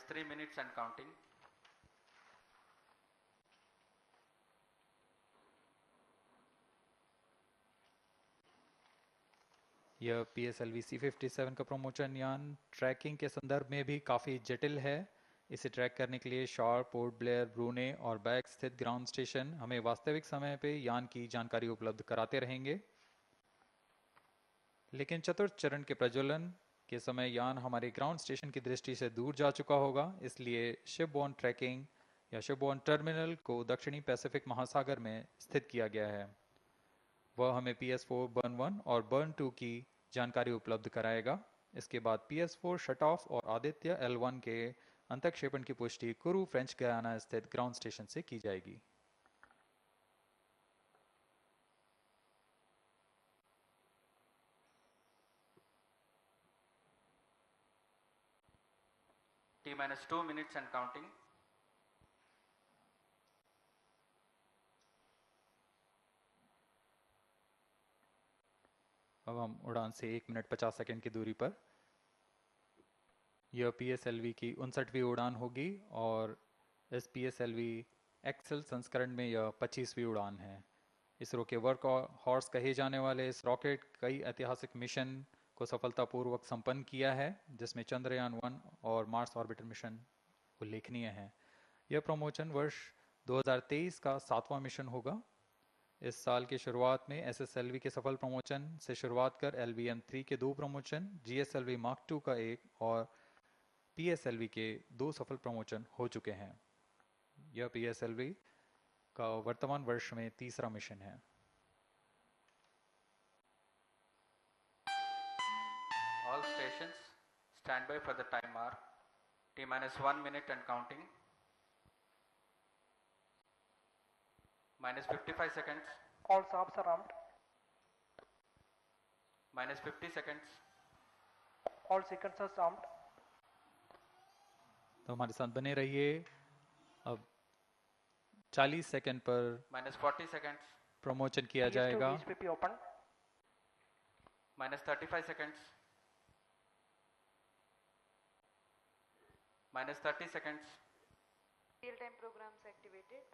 -3 minutes and counting. यह PSLV C57 का promotion यान ट्रैकिंग के संदर्भ में भी काफ़ी जटिल है। इसे ट्रैक करने के लिए शॉर, पोर्ट ब्लेयर, ब्रूने और बैग स्थित ग्राउंड स्टेशन हमें वास्तविक समय पे यान की जानकारी उपलब्ध कराते रहेंगे। लेकिन चतुर्थ चरण के प्रज्वलन के समय यान हमारे ग्राउंड स्टेशन की दृष्टि से दूर जा चुका होगा, इसलिए शिपबोर्न ट्रैकिंग या शिपबोर्न टर्मिनल को दक्षिणी पैसिफिक महासागर में स्थित किया गया है। वह हमें PS4 बर्न 1 और बर्न 2 की जानकारी उपलब्ध कराएगा। इसके बाद PS4 शट ऑफ और आदित्य L1 के अंतक्षेपण की पुष्टि कुरु फ्रेंच गयाना स्थित ग्राउंड स्टेशन से की जाएगी। T-2 minutes and counting. अब हम उड़ान से 1 मिनट 50 सेकंड की दूरी पर। यह PSLV की 59वीं उड़ान होगी और इस PSLV एक्सेल संस्करण में यह 25वीं उड़ान है। इसरो के वर्क हॉर्स कहे जाने वाले इस रॉकेट कई ऐतिहासिक मिशन को सफलतापूर्वक संपन्न किया है, जिसमें चंद्रयान 1 और मार्स ऑर्बिटर मिशन उल्लेखनीय है। यह प्रमोशन वर्ष 2023 का 7वां मिशन होगा। इस साल की शुरुआत में SSLV के सफल प्रमोशन से शुरुआत कर LVM-3 के 2 प्रमोशन, GSLV Mark II का 1 और PSLV के 2 सफल प्रमोशन हो चुके हैं। यह PSLV का वर्तमान वर्ष में 3रा मिशन है। All stations stand by for the time mark. T-1 minute and counting. -55 seconds. All subs are armed. -50 seconds. All sequencers armed. तो हमारे साथ बने रहिए। अब 40 सेकंड पर -40 seconds. प्रमोशन किया जाएगा। VSPP open. -35 seconds. -30 seconds. Real-time programs activated.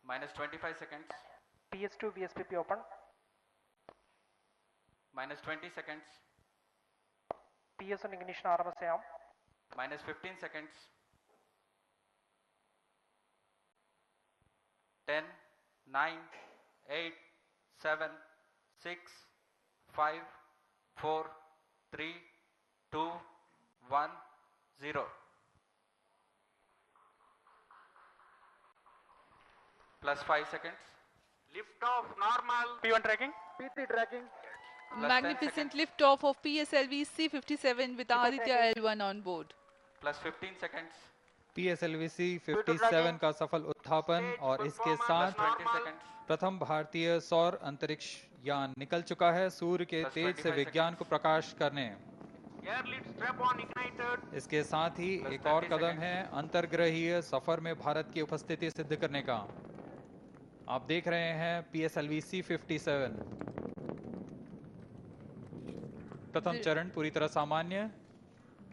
-25 seconds. PS2 VSPP open. -20 seconds. PS1 ignition RMS arm. -15 seconds. 10, 9, 8, 7, 6, 5, 4, 3, 2, 1, 0. +5 seconds. Lift off normal. P1 tracking. P3 tracking. Magnificent lift-off of PSLV C57 with Aditya L1 on board. +15 seconds. PSLV C57 का सफल उत्थापन और इसके साथ +20 seconds. प्रथम भारतीय सौर अंतरिक्ष यान निकल चुका है सूर्य के Plus तेज से 25 विज्ञान को प्रकाश करने। Air lead strap on ignited. इसके साथ ही Plus एक और 30 कदम seconds. है अंतर्ग्रहीय सफर में भारत की उपस्थिति सिद्ध करने का। आप देख रहे हैं PSLV C57। प्रथम चरण पूरी तरह सामान्य।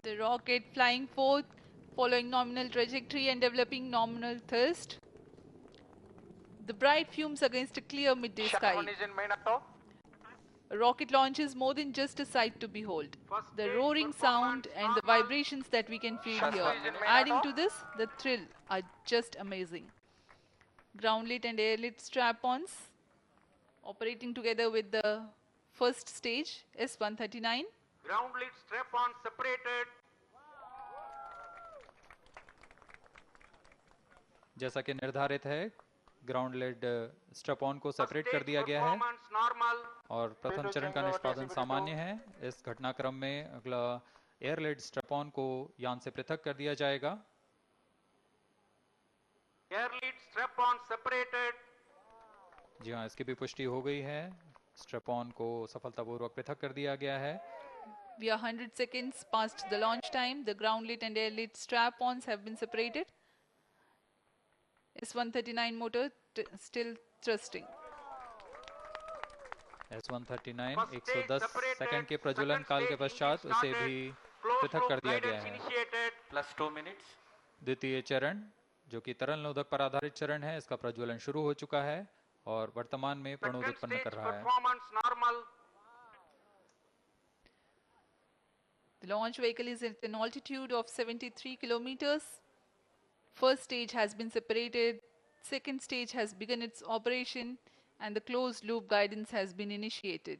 The rocket flying forth, following nominal trajectory and developing nominal thrust. The bright fumes against a clear midday sky. One is in main auto. A rocket launch is more than just a sight to behold. First The stage roaring performance sound and the normal. vibrations that we can feel First here, stage in main adding auto. to this, the thrill are just amazing. Ground lit and air lit strap-ons operating together with the first stage S139. Ground lead strap on separated. जैसा कि निर्धारित है, ground lead strap on को First separate stage कर दिया गया है performance normal. और प्रथम चरण का निष्पादन सामान्य है। इस घटनाक्रम में अगला एयर लेड स्ट्रैप ऑन को यान से पृथक कर दिया जाएगा। Air lead strap on separated. जी हाँ, इसकी भी पुष्टि हो गई है। स्ट्रैप ऑन को सफलतापूर्वक पृथक कर दिया गया है। We are 100 seconds past the launch time. The ground lit and air lit strap-ons have been separated. S139 motor still thrusting. S139 First stage 110 separated. Second के प्रज्वलन Second काल के stage पश्चात engine उसे started. भी Flow पृथक slope कर दिया गया guidance है। initiated. plus 2 minutes. द्वितीय चरण जो कि तरल नोदक पर आधारित चरण है, इसका प्रज्वलन शुरू हो चुका है और वर्तमान में प्रणोद Second उत्पन्न stage कर रहा है। performance normal. The launch vehicle is at an altitude of 73 kilometers. First stage has been separated. Second stage has begun its operation and the closed loop guidance has been initiated.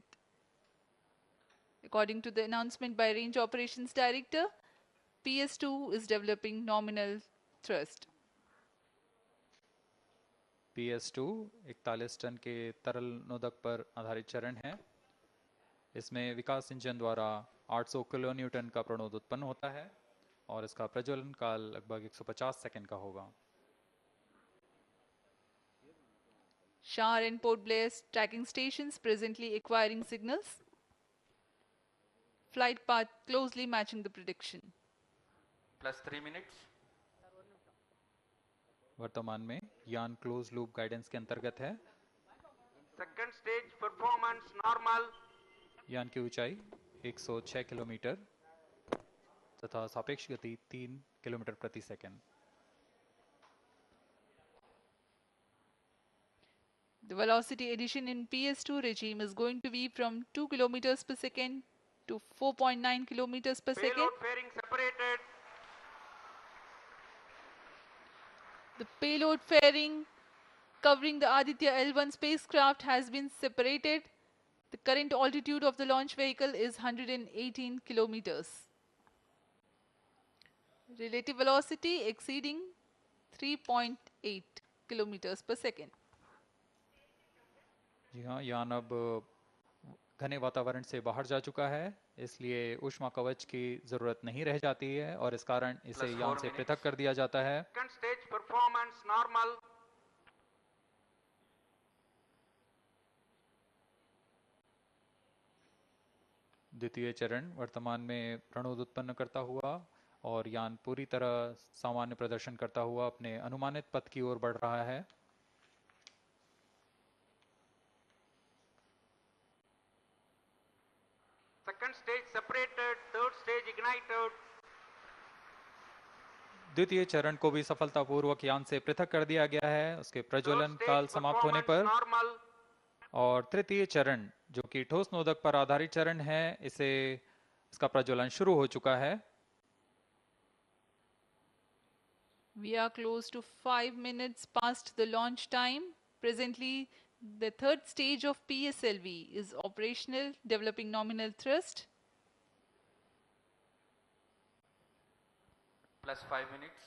According to the announcement by Range Operations Director, PS2 is developing nominal thrust. PS2 41 ton के तरल नोदक पर आधारित चरण है। इसमें विकास engine द्वारा 800 kilo Newton का प्रणोद उत्पन्न होता है और इसका प्रज्वलन काल लगभग 150 सेकंड का होगा। Shar and Port Blair tracking stations presently acquiring signals. Flight path closely matching the prediction. Plus 3 minutes. वर्तमान में यान क्लोज लूप गाइडेंस के अंतर्गत है। Second stage performance normal. यान की ऊंचाई 106 किलोमीटर तथा सापेक्ष गति 3 किलोमीटर प्रति second. The velocity addition in PS2 regime is going to be from 2 kilometers per second to 4.9 kilometers per second. Payload fairing separated. The payload fairing covering the Aditya L1 spacecraft has been separated. The current altitude of the launch vehicle is 118 kilometers. Relative velocity exceeding 3.8 kilometers per second. जी हाँ, यान अब घने वातावरण से बाहर जा चुका है, इसलिए ऊष्मा कवच की जरूरत नहीं रह जाती है और इस कारण इसे Plus यान 4 से minutes. पृथक कर दिया जाता है। Second stage performance normal. द्वितीय चरण वर्तमान में प्रणोद उत्पन्न करता हुआ और यान पूरी तरह सामान्य प्रदर्शन करता हुआ अपने अनुमानित पथ की ओर बढ़ रहा है। Second stage separated. Third stage ignited. द्वितीय चरण को भी सफलतापूर्वक यान से पृथक कर दिया गया है उसके Third प्रज्वलन stage काल समाप्त होने पर। normal. और तृतीय चरण जो कि ठोस नोदक पर आधारित चरण है, इसका प्रज्वलन शुरू हो चुका है। We are close to 5 minutes past the launch time. Presently, the third stage of PSLV is operational, developing nominal thrust. Plus 5 minutes.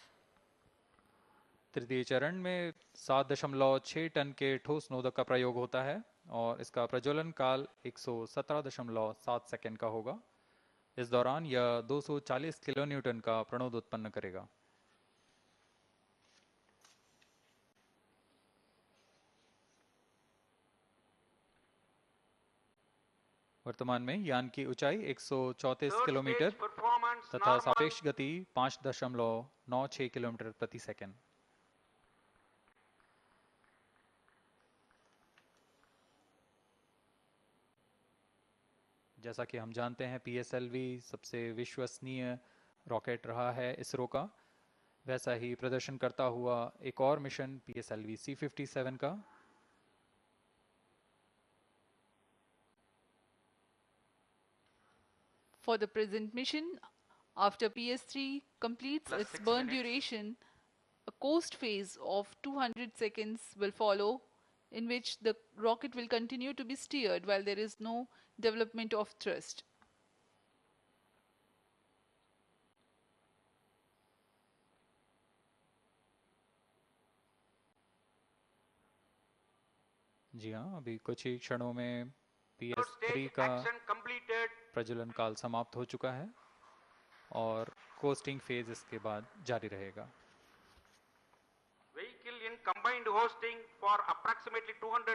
तृतीय चरण में 7.6 टन के ठोस नोदक का प्रयोग होता है और इसका प्रज्वलन काल 117.7 सेकंड का होगा। इस दौरान यह 240 किलो न्यूटन का प्रणोद उत्पन्न करेगा। वर्तमान में यान की ऊंचाई 134 Third किलोमीटर stage performance तथा normal. सापेक्ष गति 5.96 किलोमीटर प्रति सेकंड। जैसा कि हम जानते हैं, PSLV सबसे विश्वसनीय रॉकेट रहा है इसरो का। वैसा ही प्रदर्शन करता हुआ एक और मिशन PSLV C57 का। For the present mission, after PS3 completes Plus its 6 burn minutes. duration, a coast phase of 200 seconds will follow, in which the rocket will continue to be steered while there is no development of thrust. जी हाँ, अभी कुछ ही क्षणों में Third PS3 stage का action completed. प्रज्वलन काल समाप्त हो चुका है और कोस्टिंग फेज इसके बाद जारी रहेगा। Vehicle in combined hosting for approximately 200